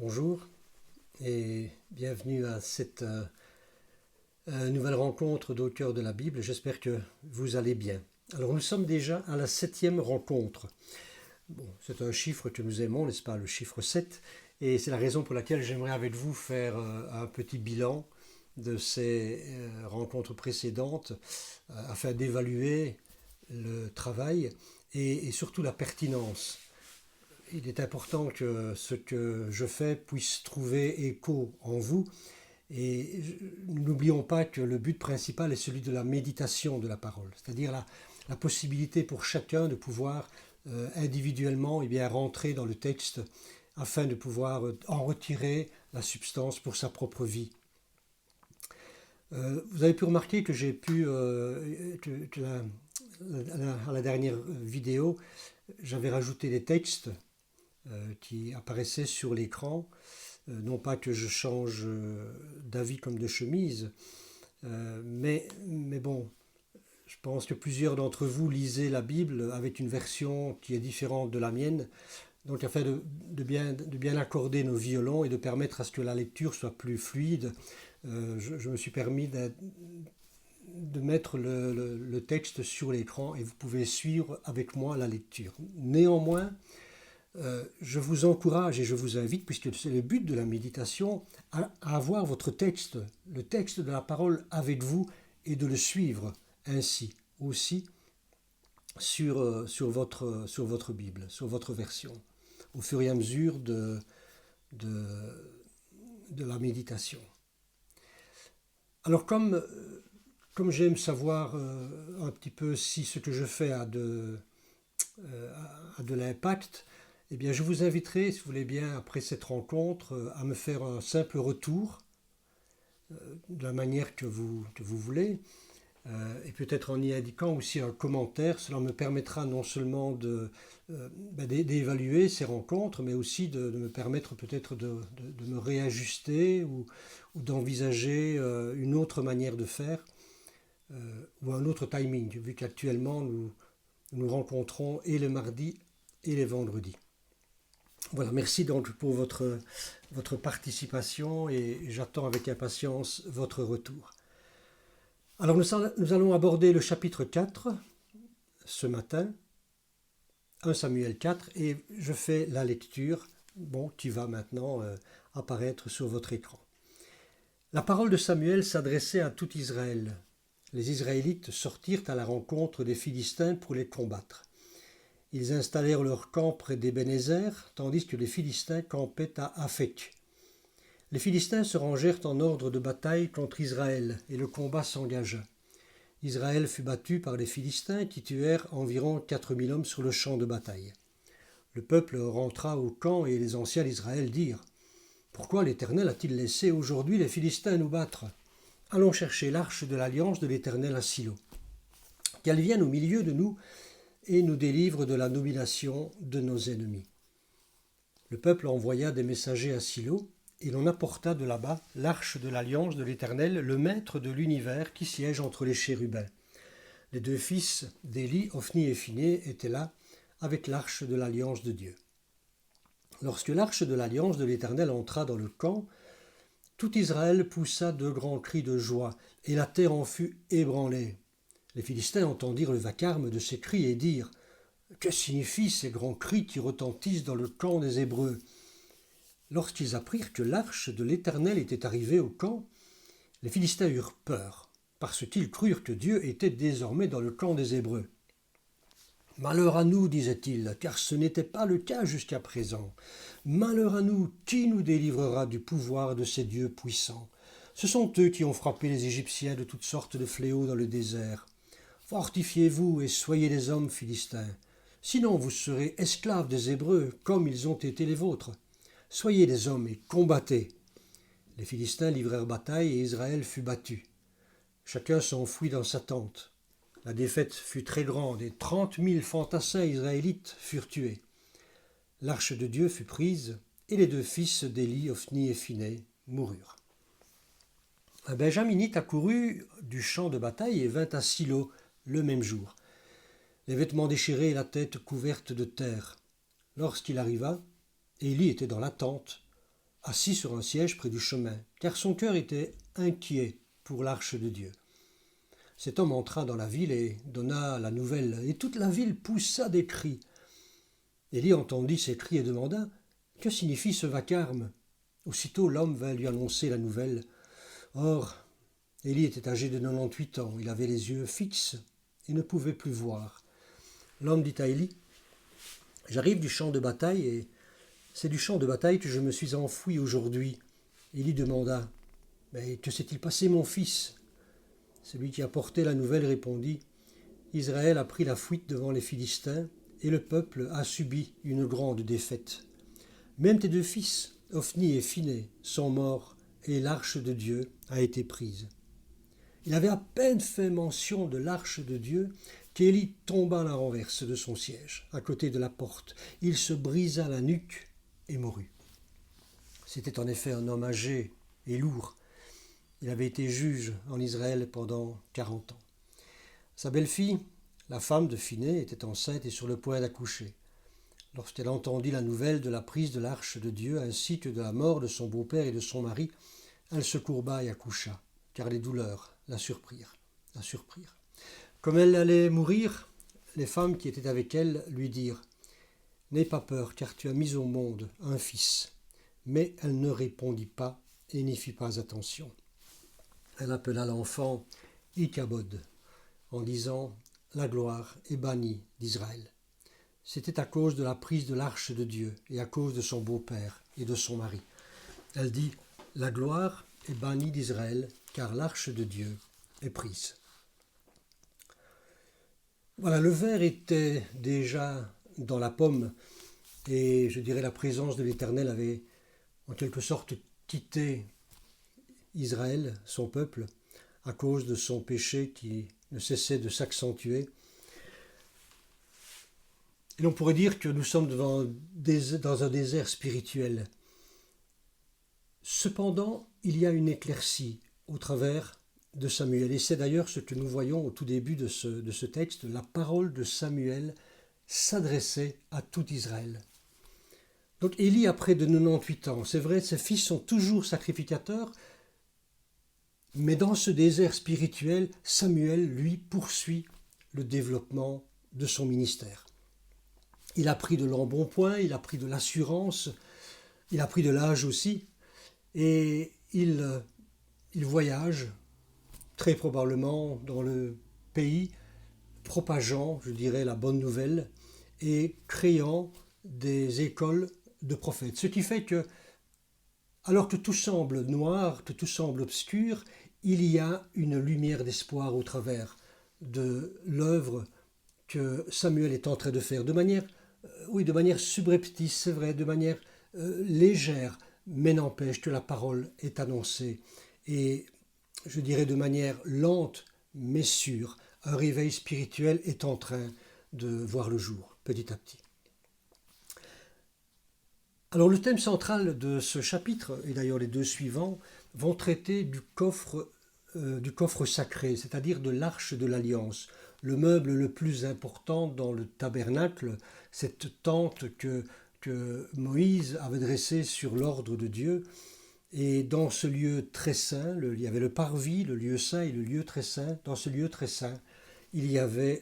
Bonjour et bienvenue à cette nouvelle rencontre d'Au cœur de la Bible. J'espère que vous allez bien. Alors nous sommes déjà à la 7e rencontre. Bon, c'est un chiffre que nous aimons, n'est-ce pas, le chiffre 7. Et c'est la raison pour laquelle j'aimerais avec vous faire un petit bilan de ces rencontres précédentes afin d'évaluer le travail et surtout la pertinence. Il est important que ce que je fais puisse trouver écho en vous. Et n'oublions pas que le but principal est celui de la méditation de la parole, c'est-à-dire la possibilité pour chacun de pouvoir individuellement rentrer dans le texte afin de pouvoir en retirer la substance pour sa propre vie. Vous avez pu remarquer que j'ai pu, à la dernière vidéo, j'avais rajouté des textes qui apparaissaient sur l'écran. Non pas que je change d'avis comme de chemise, mais bon, je pense que plusieurs d'entre vous lisez la Bible avec une version qui est différente de la mienne. Donc afin de bien accorder nos violons et de permettre à ce que la lecture soit plus fluide, je me suis permis de mettre le texte sur l'écran et vous pouvez suivre avec moi la lecture. Néanmoins, je vous encourage et je vous invite, puisque c'est le but de la méditation, à avoir votre texte, le texte de la parole avec vous et de le suivre ainsi aussi sur votre Bible, sur votre version, au fur et à mesure de, de la méditation. Alors comme j'aime savoir un petit peu si ce que je fais a de l'impact, eh bien, je vous inviterai, si vous voulez bien, après cette rencontre, à me faire un simple retour de la manière que vous voulez, et peut-être en y indiquant aussi un commentaire. Cela me permettra non seulement d'évaluer ces rencontres, mais aussi de me permettre peut-être de me réajuster ou d'envisager une autre manière de faire ou un autre timing, vu qu'actuellement nous rencontrons et le mardi et les vendredis. Voilà, merci donc pour votre participation et j'attends avec impatience votre retour. Alors nous allons aborder le chapitre 4 ce matin, 1 Samuel 4, et je fais la lecture, qui va maintenant apparaître sur votre écran. La parole de Samuel s'adressait à tout Israël. Les Israélites sortirent à la rencontre des Philistins pour les combattre. Ils installèrent leur camp près d'Ébenézer, tandis que les Philistins campaient à Aphek. Les Philistins se rangèrent en ordre de bataille contre Israël, et le combat s'engagea. Israël fut battu par les Philistins qui tuèrent environ 4000 hommes sur le champ de bataille. Le peuple rentra au camp et les anciens d'Israël dirent « Pourquoi l'Éternel a-t-il laissé aujourd'hui les Philistins nous battre ? Allons chercher l'arche de l'alliance de l'Éternel à Silo. Qu'elle vienne au milieu de nous et nous délivre de la domination de nos ennemis. » Le peuple envoya des messagers à Silo, et l'on apporta de là-bas l'arche de l'alliance de l'Éternel, le maître de l'univers qui siège entre les chérubins. Les deux fils d'Élie, Ophni et Phiné, étaient là avec l'arche de l'alliance de Dieu. Lorsque l'arche de l'alliance de l'Éternel entra dans le camp, tout Israël poussa de grands cris de joie, et la terre en fut ébranlée. Les Philistins entendirent le vacarme de ces cris et dirent « Que signifient ces grands cris qui retentissent dans le camp des Hébreux ?» Lorsqu'ils apprirent que l'arche de l'Éternel était arrivée au camp, les Philistins eurent peur, parce qu'ils crurent que Dieu était désormais dans le camp des Hébreux. « Malheur à nous, disaient-ils, car ce n'était pas le cas jusqu'à présent. Malheur à nous, qui nous délivrera du pouvoir de ces dieux puissants ? Ce sont eux qui ont frappé les Égyptiens de toutes sortes de fléaux dans le désert. Fortifiez-vous et soyez des hommes philistins. Sinon vous serez esclaves des Hébreux, comme ils ont été les vôtres. Soyez des hommes et combattez. » Les Philistins livrèrent bataille et Israël fut battu. Chacun s'enfuit dans sa tente. La défaite fut très grande et 30 000 fantassins israélites furent tués. L'arche de Dieu fut prise et les deux fils d'Élie, Ophni et Phiné, moururent. Un Benjaminite accourut du champ de bataille et vint à Silo le même jour, les vêtements déchirés et la tête couverte de terre. Lorsqu'il arriva, Élie était dans la tente, assis sur un siège près du chemin, car son cœur était inquiet pour l'arche de Dieu. Cet homme entra dans la ville et donna la nouvelle, et toute la ville poussa des cris. Élie entendit ces cris et demanda « Que signifie ce vacarme ?» Aussitôt l'homme vint lui annoncer la nouvelle. Or, Élie était âgé de 98 ans, il avait les yeux fixes et ne pouvait plus voir. L'homme dit à Élie « J'arrive du champ de bataille et c'est du champ de bataille que je me suis enfoui aujourd'hui. » Élie demanda « Mais que s'est-il passé, mon fils ?» Celui qui apportait la nouvelle répondit « Israël a pris la fuite devant les Philistins et le peuple a subi une grande défaite. Même tes deux fils, Ophni et Phiné, sont morts et l'arche de Dieu a été prise. » Il avait à peine fait mention de l'arche de Dieu qu'Élie tomba à la renverse de son siège, à côté de la porte. Il se brisa la nuque et mourut. C'était en effet un homme âgé et lourd. Il avait été juge en Israël pendant 40 ans. Sa belle-fille, la femme de Phiné, était enceinte et sur le point d'accoucher. Lorsqu'elle entendit la nouvelle de la prise de l'arche de Dieu ainsi que de la mort de son beau-père et de son mari, elle se courba et accoucha, car les douleurs la surprirent. Comme elle allait mourir, les femmes qui étaient avec elle lui dirent « N'aie pas peur, car tu as mis au monde un fils. » Mais elle ne répondit pas et n'y fit pas attention. Elle appela l'enfant Ichabod, en disant « La gloire est bannie d'Israël. » C'était à cause de la prise de l'arche de Dieu et à cause de son beau-père et de son mari. Elle dit « La gloire est bannie d'Israël, car l'arche de Dieu est prise. » Voilà, le ver était déjà dans la pomme et je dirais la présence de l'Éternel avait en quelque sorte quitté Israël, son peuple, à cause de son péché qui ne cessait de s'accentuer. Et l'on pourrait dire que nous sommes dans un désert spirituel. Cependant, il y a une éclaircie au travers de Samuel. Et c'est d'ailleurs ce que nous voyons au tout début de ce texte. La parole de Samuel s'adressait à tout Israël. Donc Élie a près de 98 ans. C'est vrai, ses fils sont toujours sacrificateurs. Mais dans ce désert spirituel, Samuel, lui, poursuit le développement de son ministère. Il a pris de l'embonpoint, il a pris de l'assurance, il a pris de l'âge aussi. Et il voyage très probablement dans le pays, propageant, je dirais, la bonne nouvelle et créant des écoles de prophètes. Ce qui fait que, alors que tout semble noir, que tout semble obscur, il y a une lumière d'espoir au travers de l'œuvre que Samuel est en train de faire, de manière subreptice, c'est vrai, de manière légère, mais n'empêche que la parole est annoncée. Et je dirais de manière lente, mais sûre, un réveil spirituel est en train de voir le jour, petit à petit. Alors le thème central de ce chapitre, et d'ailleurs les deux suivants, vont traiter du coffre sacré, c'est-à-dire de l'arche de l'alliance, le meuble le plus important dans le tabernacle, cette tente que Moïse avait dressée sur l'ordre de Dieu. Et dans ce lieu très saint, il y avait le parvis, le lieu saint et le lieu très saint. Dans ce lieu très saint, il y avait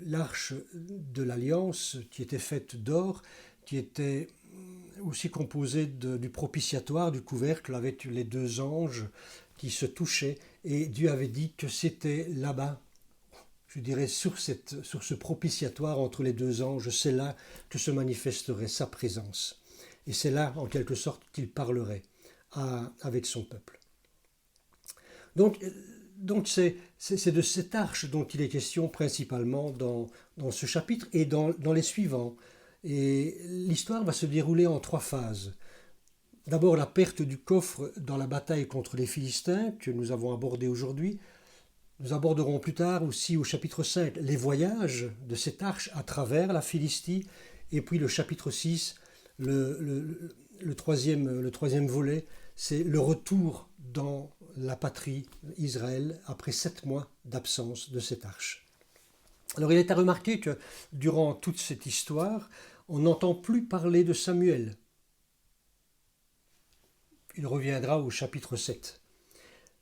l'arche de l'alliance qui était faite d'or, qui était aussi composée du propitiatoire, du couvercle, avec les deux anges qui se touchaient. Et Dieu avait dit que c'était là-bas, je dirais sur ce propitiatoire entre les deux anges, c'est là que se manifesterait sa présence. Et c'est là, en quelque sorte, qu'il parlerait avec son peuple. Donc c'est de cette arche dont il est question principalement dans ce chapitre et dans les suivants. Et l'histoire va se dérouler en 3 phases. D'abord la perte du coffre dans la bataille contre les Philistins que nous avons abordé aujourd'hui. Nous aborderons plus tard aussi au chapitre 5 les voyages de cette arche à travers la Philistie. Et puis le chapitre 6, le troisième volet, c'est le retour dans la patrie Israël après 7 mois d'absence de cette arche. Alors il est à remarquer que durant toute cette histoire, on n'entend plus parler de Samuel. il reviendra au chapitre 7.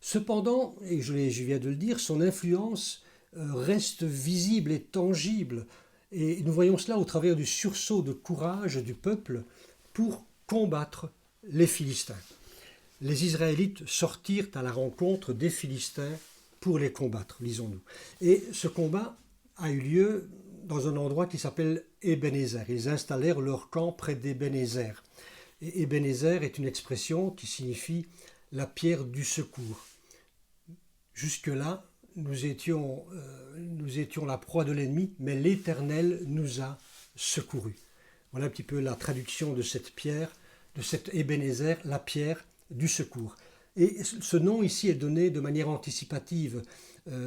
Cependant, et je viens de le dire, son influence reste visible et tangible. Et nous voyons cela au travers du sursaut de courage du peuple pour combattre les Philistins. Les Israélites sortirent à la rencontre des Philistins pour les combattre, lisons-nous. Et ce combat a eu lieu dans un endroit qui s'appelle Ebenezer. Ils installèrent leur camp près d'Ebenezer. Et Ebenezer est une expression qui signifie la pierre du secours. Jusque-là, nous étions la proie de l'ennemi, mais l'Éternel nous a secourus. Voilà un petit peu la traduction de cette pierre, de cet Ebenezer, la pierre du secours. Et ce nom ici est donné de manière anticipative,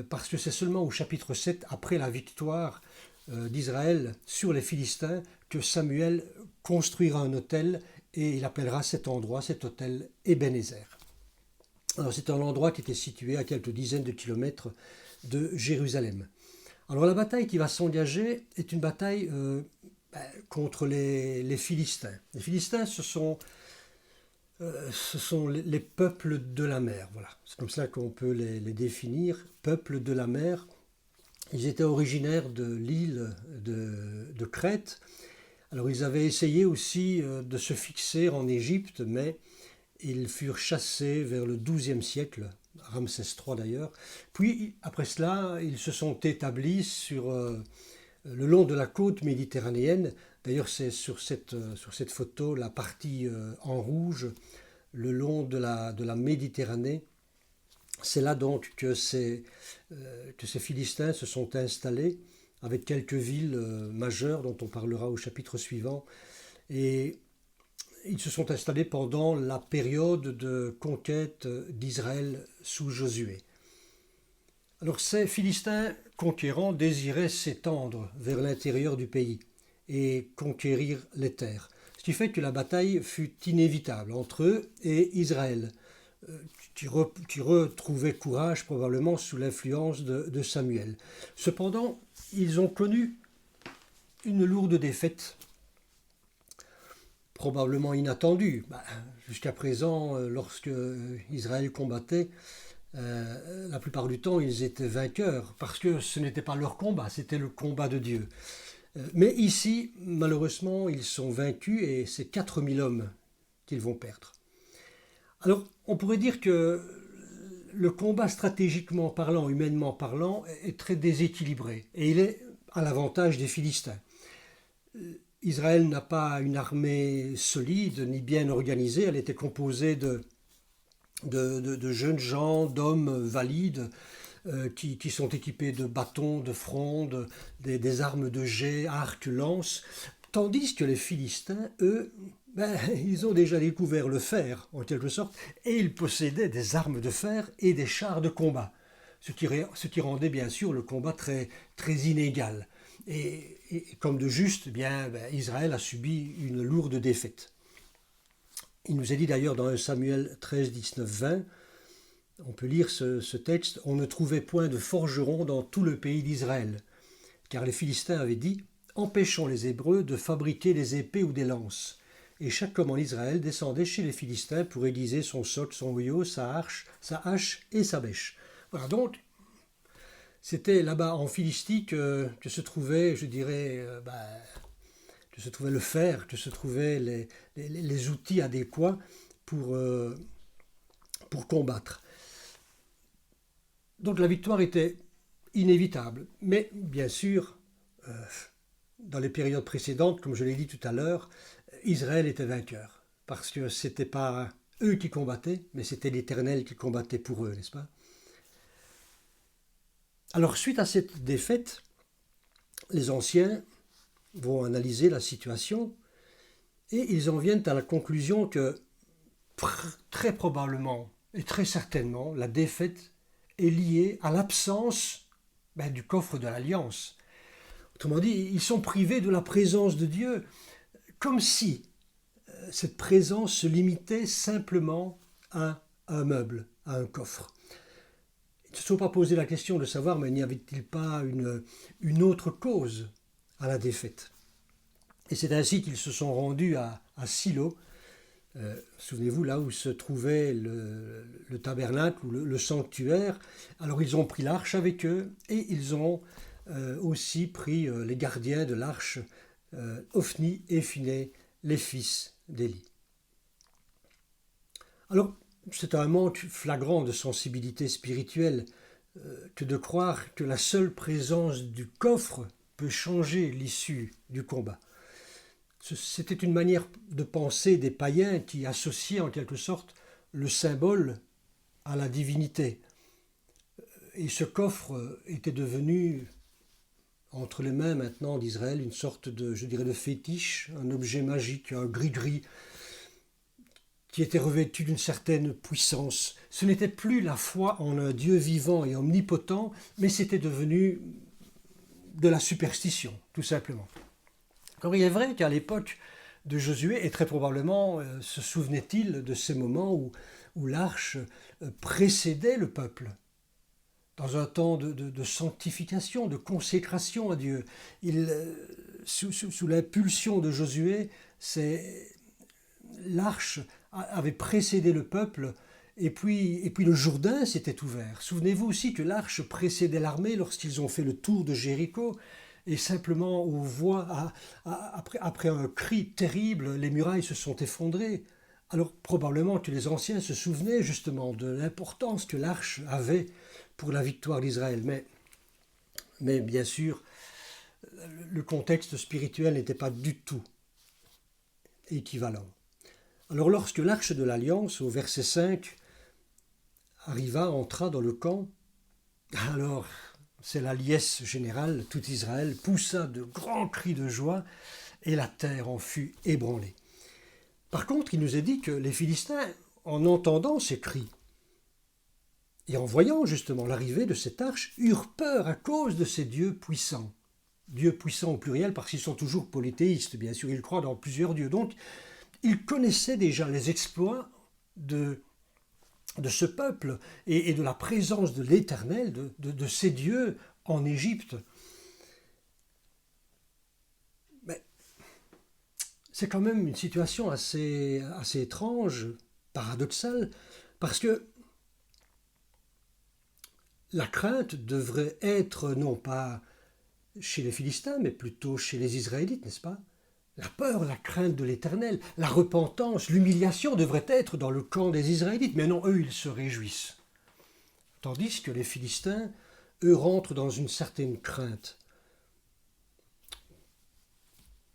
parce que c'est seulement au chapitre 7, après la victoire d'Israël sur les Philistins, que Samuel construira un autel et il appellera cet endroit, cet autel, Ebenezer. Alors c'est un endroit qui était situé à quelques dizaines de kilomètres de Jérusalem. Alors la bataille qui va s'engager est une bataille contre les Philistins. Les Philistins, ce sont les peuples de la mer. Voilà. C'est comme ça qu'on peut les définir, peuples de la mer. Ils étaient originaires de l'île de Crète. Alors ils avaient essayé aussi de se fixer en Égypte, mais ils furent chassés vers le XIIe siècle, Ramsès III d'ailleurs. Puis après cela, ils se sont établis sur le long de la côte méditerranéenne. D'ailleurs, c'est sur cette photo la partie en rouge, le long de la Méditerranée. C'est là donc que ces Philistins se sont installés avec quelques villes majeures dont on parlera au chapitre suivant. Et ils se sont installés pendant la période de conquête d'Israël sous Josué. Alors ces Philistins conquérants désiraient s'étendre vers l'intérieur du pays et conquérir les terres. Ce qui fait que la bataille fut inévitable entre eux et Israël, qui retrouvait courage probablement sous l'influence de Samuel. Cependant, ils ont connu une lourde défaite, probablement inattendue. Jusqu'à présent, lorsque Israël combattait, la plupart du temps, ils étaient vainqueurs, parce que ce n'était pas leur combat, c'était le combat de Dieu. Mais ici, malheureusement, ils sont vaincus et c'est 4000 hommes qu'ils vont perdre. Alors, on pourrait dire que le combat, stratégiquement parlant, humainement parlant, est très déséquilibré et il est à l'avantage des Philistins. Israël n'a pas une armée solide ni bien organisée, elle était composée de jeunes gens, d'hommes valides qui sont équipés de bâtons, de frondes, des armes de jet, arcs, lances, tandis que les Philistins, eux, ils ont déjà découvert le fer, en quelque sorte, et ils possédaient des armes de fer et des chars de combat, ce qui rendait bien sûr le combat très, très inégal. Et comme de juste, Israël a subi une lourde défaite. Il nous est dit d'ailleurs dans 1 Samuel 13, 19, 20, on peut lire ce texte, « On ne trouvait point de forgerons dans tout le pays d'Israël, car les Philistins avaient dit, empêchons les Hébreux de fabriquer des épées ou des lances. Et chaque homme en Israël descendait chez les Philistins pour aiguiser son soc, son hoyau, sa hache et sa bêche. » Voilà, donc c'était là-bas en Philistie que se trouvait, je dirais, que se trouvait le fer, que se trouvaient les outils adéquats pour combattre. Donc la victoire était inévitable, mais bien sûr, dans les périodes précédentes, comme je l'ai dit tout à l'heure, Israël était vainqueur, parce que ce n'était pas eux qui combattaient, mais c'était l'Éternel qui combattait pour eux, n'est-ce pas? Alors suite à cette défaite, les anciens vont analyser la situation et ils en viennent à la conclusion que très probablement et très certainement la défaite est liée à l'absence du coffre de l'Alliance. Autrement dit, ils sont privés de la présence de Dieu, comme si cette présence se limitait simplement à un meuble, à un coffre. Ils ne se sont pas posé la question de savoir, mais n'y avait-il pas une autre cause à la défaite? Et c'est ainsi qu'ils se sont rendus à Silo, Souvenez-vous, là où se trouvait le tabernacle ou le sanctuaire, alors ils ont pris l'arche avec eux et ils ont aussi pris les gardiens de l'arche, Ophni et Phiné, les fils d'Élie. Alors, c'est un manque flagrant de sensibilité spirituelle que de croire que la seule présence du coffre peut changer l'issue du combat. C'était une manière de penser des païens qui associaient en quelque sorte le symbole à la divinité. Et ce coffre était devenu, entre les mains maintenant d'Israël, une sorte de, je dirais, de fétiche, un objet magique, un gris-gris, qui était revêtu d'une certaine puissance. Ce n'était plus la foi en un Dieu vivant et omnipotent, mais c'était devenu de la superstition, tout simplement. Alors il est vrai qu'à l'époque de Josué, et très probablement se souvenait-il de ces moments où l'arche précédait le peuple, dans un temps de sanctification, de consécration à Dieu. Sous l'impulsion de Josué, l'arche avait précédé le peuple, et puis le Jourdain s'était ouvert. Souvenez-vous aussi que l'arche précédait l'armée lorsqu'ils ont fait le tour de Jéricho, et simplement on voit, après un cri terrible, les murailles se sont effondrées. Alors probablement que les anciens se souvenaient justement de l'importance que l'arche avait pour la victoire d'Israël. Mais bien sûr, le contexte spirituel n'était pas du tout équivalent. Alors lorsque l'arche de l'Alliance, au verset 5, entra dans le camp, alors c'est la liesse générale, tout Israël poussa de grands cris de joie et la terre en fut ébranlée. Par contre, il nous est dit que les Philistins, en entendant ces cris et en voyant justement l'arrivée de cette arche, eurent peur à cause de ces dieux puissants. Dieux puissants au pluriel parce qu'ils sont toujours polythéistes, bien sûr, ils croient dans plusieurs dieux. Donc, ils connaissaient déjà les exploits de ce peuple et de la présence de l'Éternel, de ces dieux en Égypte. Mais c'est quand même une situation assez étrange, paradoxale, parce que la crainte devrait être non pas chez les Philistins, mais plutôt chez les Israélites, n'est-ce pas ? La peur, la crainte de l'Éternel, la repentance, l'humiliation devraient être dans le camp des Israélites. Mais non, eux, ils se réjouissent. Tandis que les Philistins, eux, rentrent dans une certaine crainte.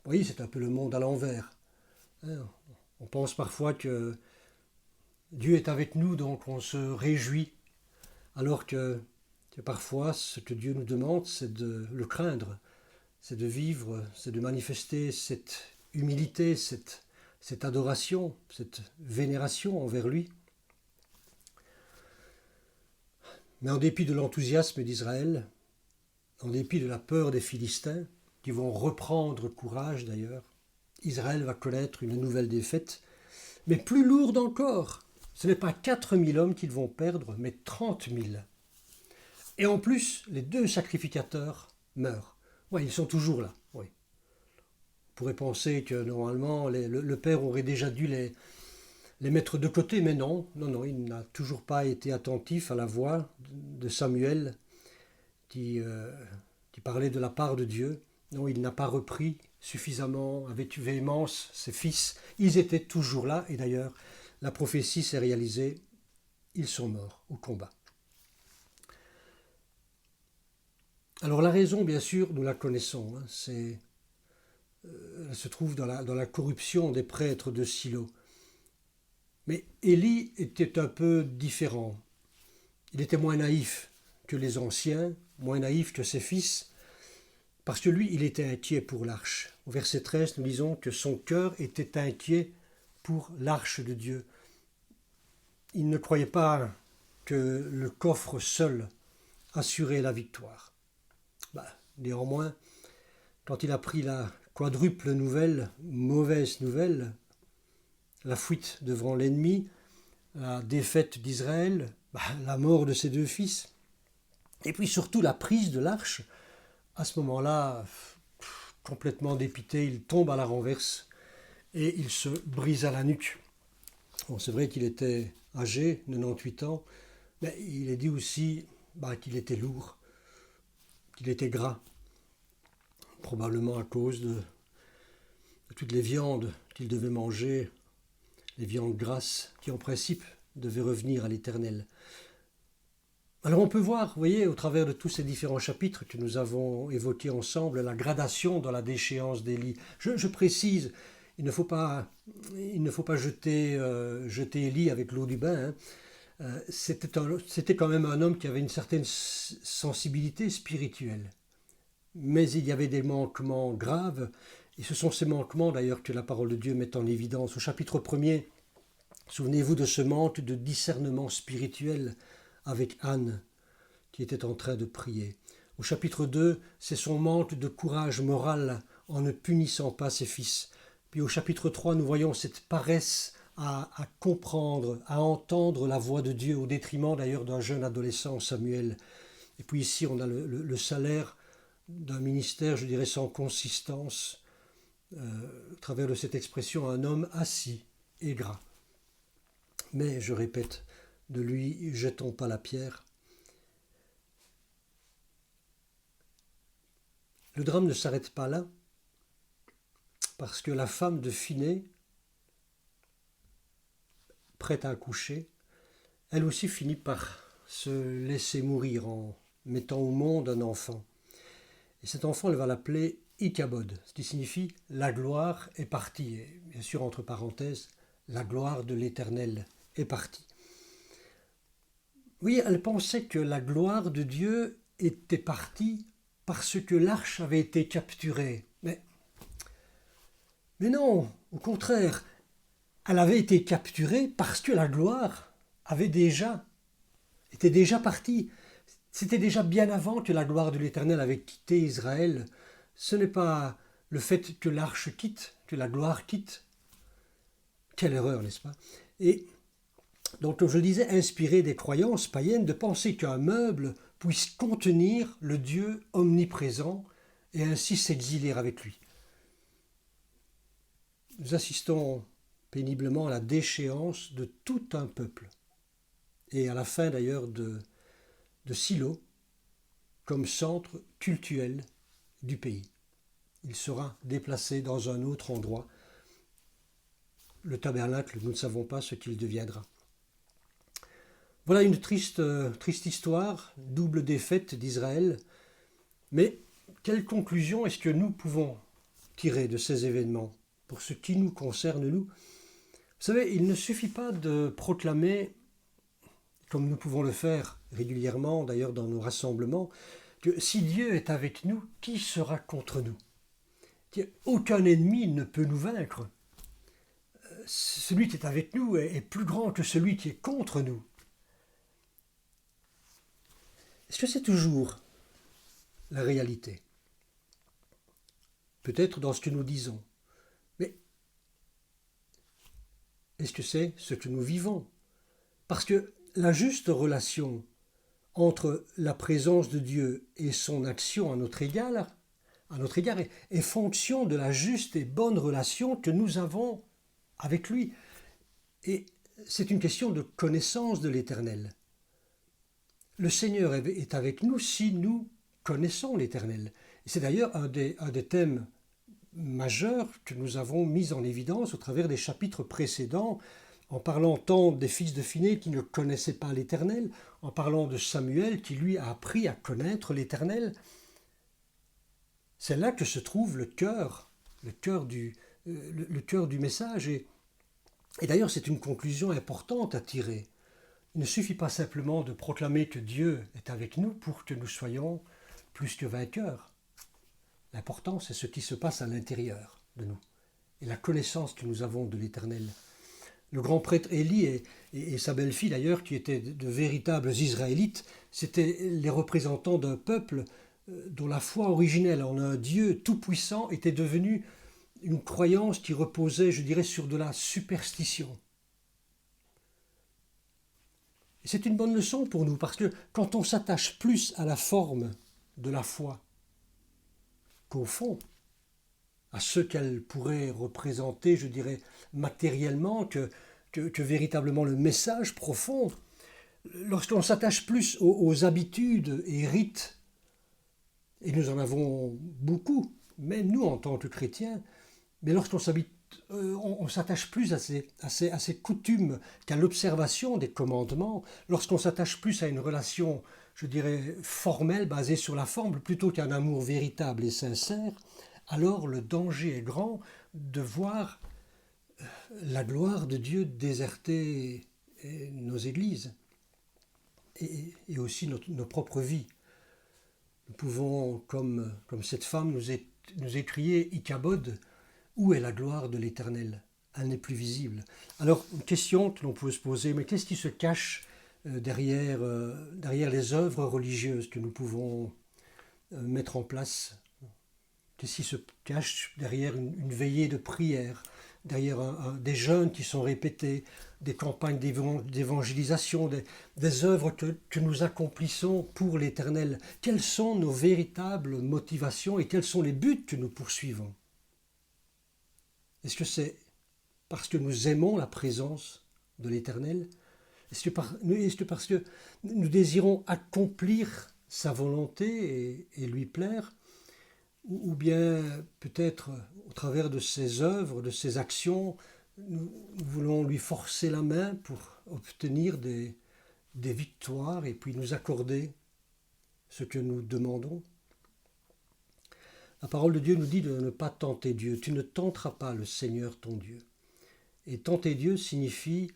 Vous voyez, c'est un peu le monde à l'envers. On pense parfois que Dieu est avec nous, donc on se réjouit. Alors que parfois, ce que Dieu nous demande, c'est de le craindre. C'est de vivre, c'est de manifester cette humilité, cette adoration, cette vénération envers lui. Mais en dépit de l'enthousiasme d'Israël, en dépit de la peur des Philistins, qui vont reprendre courage d'ailleurs, Israël va connaître une nouvelle défaite, mais plus lourde encore. Ce n'est pas 4000 hommes qu'ils vont perdre, mais 30 000. Et en plus, les 2 sacrificateurs meurent. Oui, ils sont toujours là. Oui. On pourrait penser que normalement le père aurait déjà dû les mettre de côté, mais non, il n'a toujours pas été attentif à la voix de Samuel qui parlait de la part de Dieu. Non, il n'a pas repris suffisamment avec véhémence ses fils. Ils étaient toujours là, et d'ailleurs, la prophétie s'est réalisée. Ils sont morts au combat. Alors la raison, bien sûr, nous la connaissons. Elle se trouve dans la corruption des prêtres de Silo. Mais Élie était un peu différent. Il était moins naïf que les anciens, moins naïf que ses fils, parce que lui, il était inquiet pour l'arche. Au verset 13, nous lisons que son cœur était inquiet pour l'arche de Dieu. Il ne croyait pas que le coffre seul assurait la victoire. Néanmoins, quand il a pris la quadruple mauvaise nouvelle, la fuite devant l'ennemi, la défaite d'Israël, la mort de ses 2 fils, et puis surtout la prise de l'arche, à ce moment-là, complètement dépité, il tombe à la renverse et il se brisa la nuque. Bon, c'est vrai qu'il était âgé, 98 ans, mais il est dit aussi qu'il était lourd, qu'il était gras, probablement à cause de toutes les viandes qu'il devait manger, les viandes grasses qui en principe devaient revenir à l'Éternel. Alors on peut voir, vous voyez, au travers de tous ces différents chapitres que nous avons évoqués ensemble, la gradation dans la déchéance d'Élie. Je précise, il ne faut pas jeter Élie avec l'eau du bain. Hein. C'était quand même un homme qui avait une certaine sensibilité spirituelle. Mais il y avait des manquements graves, et ce sont ces manquements d'ailleurs que la parole de Dieu met en évidence. Au chapitre 1er, souvenez-vous de ce manque de discernement spirituel avec Anne, qui était en train de prier. Au chapitre 2, c'est son manque de courage moral en ne punissant pas ses fils. Puis au chapitre 3, nous voyons cette paresse à comprendre, à entendre la voix de Dieu, au détriment d'ailleurs d'un jeune adolescent, Samuel. Et puis ici, on a le salaire d'un ministère, je dirais, sans consistance, au travers de cette expression, un homme assis et gras. Mais, je répète, de lui, jetons pas la pierre. Le drame ne s'arrête pas là, parce que la femme de Phiné, prête à accoucher, elle aussi finit par se laisser mourir en mettant au monde un enfant. Et cet enfant, elle va l'appeler Ichabod, ce qui signifie « la gloire est partie ». Et bien sûr, entre parenthèses, la gloire de l'Éternel est partie. Oui, elle pensait que la gloire de Dieu était partie parce que l'arche avait été capturée. Mais non, au contraire, elle avait été capturée parce que la gloire était déjà partie. C'était déjà bien avant que la gloire de l'Éternel avait quitté Israël. Ce n'est pas le fait que l'arche quitte, que la gloire quitte. Quelle erreur, n'est-ce pas? Et donc, comme je le disais, inspiré des croyances païennes de penser qu'un meuble puisse contenir le Dieu omniprésent et ainsi s'exiler avec lui. Nous assistons péniblement à la déchéance de tout un peuple et à la fin d'ailleurs de Silo comme centre cultuel du pays. Il sera déplacé dans un autre endroit. Le tabernacle, nous ne savons pas ce qu'il deviendra. Voilà une triste histoire, double défaite d'Israël. Mais quelle conclusion est-ce que nous pouvons tirer de ces événements pour ce qui nous concerne, nous? Vous savez, il ne suffit pas de proclamer, comme nous pouvons le faire régulièrement d'ailleurs dans nos rassemblements, que si Dieu est avec nous, qui sera contre nous? Aucun ennemi ne peut nous vaincre. Celui qui est avec nous est plus grand que celui qui est contre nous. Est-ce que c'est toujours la réalité? Peut-être dans ce que nous disons. Mais est-ce que c'est ce que nous vivons? Parce que la juste relation entre la présence de Dieu et son action à notre égard est fonction de la juste et bonne relation que nous avons avec lui. Et c'est une question de connaissance de l'Éternel. Le Seigneur est avec nous si nous connaissons l'Éternel. Et c'est d'ailleurs un des thèmes majeurs que nous avons mis en évidence au travers des chapitres précédents, en parlant tant des fils de Phiné qui ne connaissaient pas l'Éternel, en parlant de Samuel qui lui a appris à connaître l'Éternel. C'est là que se trouve le cœur du message. Et d'ailleurs, c'est une conclusion importante à tirer. Il ne suffit pas simplement de proclamer que Dieu est avec nous pour que nous soyons plus que vainqueurs. L'important, c'est ce qui se passe à l'intérieur de nous et la connaissance que nous avons de l'Éternel. Le grand prêtre Élie et sa belle-fille d'ailleurs, qui étaient de véritables Israélites, c'étaient les représentants d'un peuple dont la foi originelle en un Dieu tout-puissant était devenue une croyance qui reposait, je dirais, sur de la superstition. Et c'est une bonne leçon pour nous, parce que quand on s'attache plus à la forme de la foi qu'au fond, à ce qu'elle pourrait représenter, je dirais, matériellement, que que véritablement le message profond. Lorsqu'on s'attache plus aux habitudes et rites, et nous en avons beaucoup, même nous en tant que chrétiens, mais lorsqu'on on s'attache plus à ces coutumes qu'à l'observation des commandements, lorsqu'on s'attache plus à une relation, je dirais, formelle, basée sur la forme, plutôt qu'à un amour véritable et sincère, alors le danger est grand de voir la gloire de Dieu déserter nos églises et aussi nos propres vies. Nous pouvons, comme cette femme, nous écrier Ichabod, où est la gloire de l'Éternel? Elle n'est plus visible. Alors, une question que l'on peut se poser, mais qu'est-ce qui se cache derrière les œuvres religieuses que nous pouvons mettre en place? Qu'est-ce qui se cache derrière une veillée de prière, derrière des jeûnes qui sont répétés, des campagnes d'évangélisation, des œuvres que nous accomplissons pour l'Éternel? Quelles sont nos véritables motivations et quels sont les buts que nous poursuivons? Est-ce que c'est parce que nous aimons la présence de l'Éternel? Est-ce que parce que nous désirons accomplir sa volonté et lui plaire? Ou bien peut-être au travers de ses œuvres, de ses actions, nous voulons lui forcer la main pour obtenir des victoires et puis nous accorder ce que nous demandons? La parole de Dieu nous dit de ne pas tenter Dieu. Tu ne tenteras pas le Seigneur ton Dieu. Et tenter Dieu signifie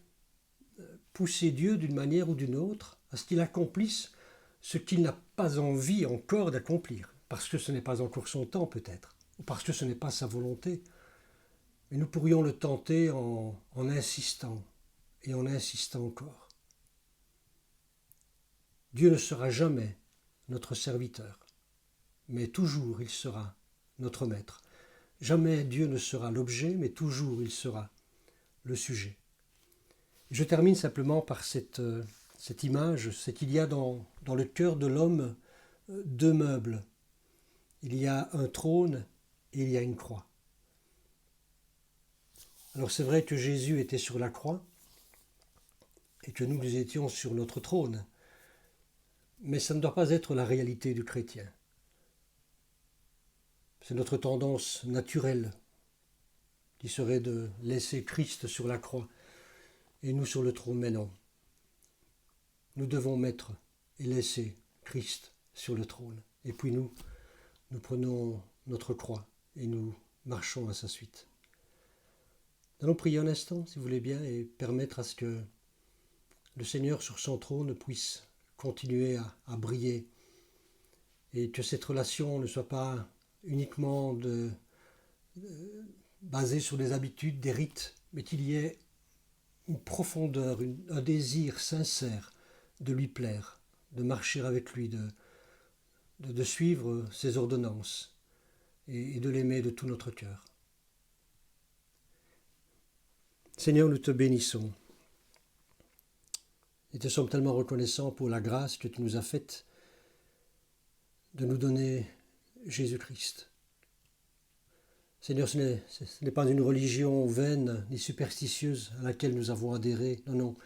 pousser Dieu d'une manière ou d'une autre à ce qu'il accomplisse ce qu'il n'a pas envie encore d'accomplir, parce que ce n'est pas encore son temps peut-être, ou parce que ce n'est pas sa volonté. Mais nous pourrions le tenter en insistant, et en insistant encore. Dieu ne sera jamais notre serviteur, mais toujours il sera notre maître. Jamais Dieu ne sera l'objet, mais toujours il sera le sujet. Et je termine simplement par cette image, c'est qu'il y a dans le cœur de l'homme deux meubles. Il y a un trône et il y a une croix. Alors c'est vrai que Jésus était sur la croix et que nous étions sur notre trône, mais ça ne doit pas être la réalité du chrétien. C'est notre tendance naturelle qui serait de laisser Christ sur la croix et nous sur le trône. Mais non, nous devons mettre et laisser Christ sur le trône. Et puis nous prenons notre croix et nous marchons à sa suite. Nous allons prier un instant, si vous voulez bien, et permettre à ce que le Seigneur sur son trône puisse continuer à briller et que cette relation ne soit pas uniquement basée sur des habitudes, des rites, mais qu'il y ait une profondeur, un désir sincère de lui plaire, de marcher avec lui, de suivre ses ordonnances et de l'aimer de tout notre cœur. Seigneur, nous te bénissons et te sommes tellement reconnaissants pour la grâce que tu nous as faite de nous donner Jésus-Christ. Seigneur, ce n'est pas une religion vaine ni superstitieuse à laquelle nous avons adhéré. Non, non.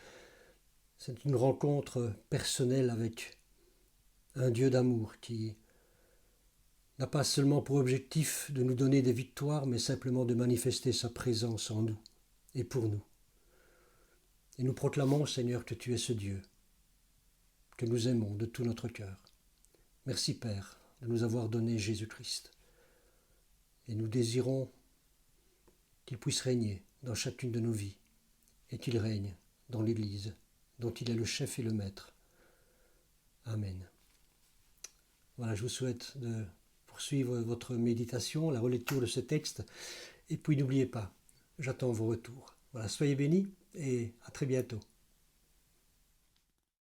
C'est une rencontre personnelle avec un Dieu d'amour qui n'a pas seulement pour objectif de nous donner des victoires, mais simplement de manifester sa présence en nous et pour nous. Et nous proclamons, Seigneur, que tu es ce Dieu, que nous aimons de tout notre cœur. Merci, Père, de nous avoir donné Jésus-Christ. Et nous désirons qu'il puisse régner dans chacune de nos vies et qu'il règne dans l'Église, dont il est le chef et le maître. Amen. Voilà, je vous souhaite de poursuivre votre méditation, la relecture de ce texte. Et puis n'oubliez pas, j'attends vos retours. Voilà, soyez bénis et à très bientôt.